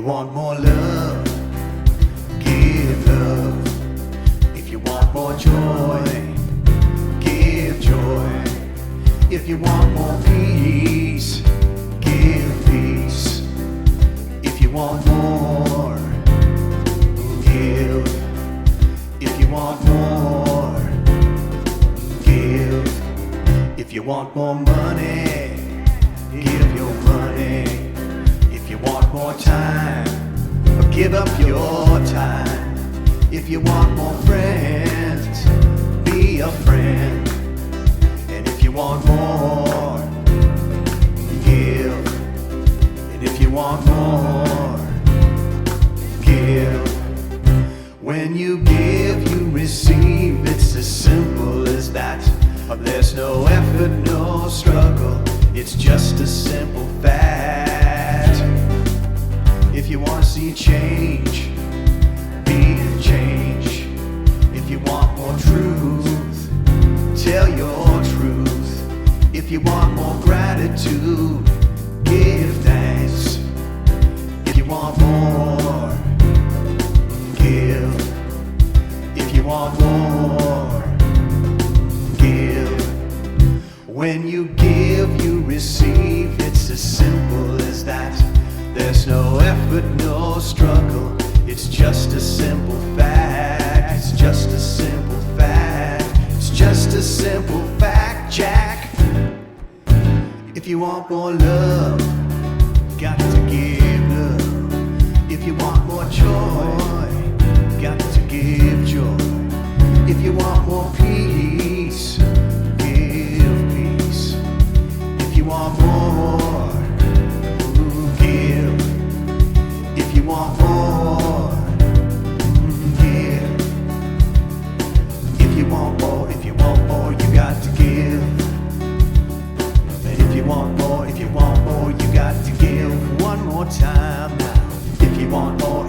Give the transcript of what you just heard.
want more love, give love. If you want more joy, give joy. If you want more peace, give peace. If you want more, give. If you want more, give. If you want more money, give your money. If you want more time, give up your time. If you want more friends, be a friend. And if you want more, give. And if you want more, give. When you give, you receive. It's as simple as that. There's no effort, no struggle. It's just a simple fact. If you want to see change, be in change. If you want more truth, tell your truth. If you want more gratitude, give thanks. If you want more, give. If you want more, give. When you give, you receive. It's as simple as that. There's no effort, no struggle. It's just a simple fact. It's just a simple fact. It's just a simple fact, Jack. If you want more love, got to give love. If you want more joy, got to give joy. If you want more peace, give peace. If you want more, give. If you want more, give. If you want more, you got to give. And if you want more, you got to give. One more time now. If you want more,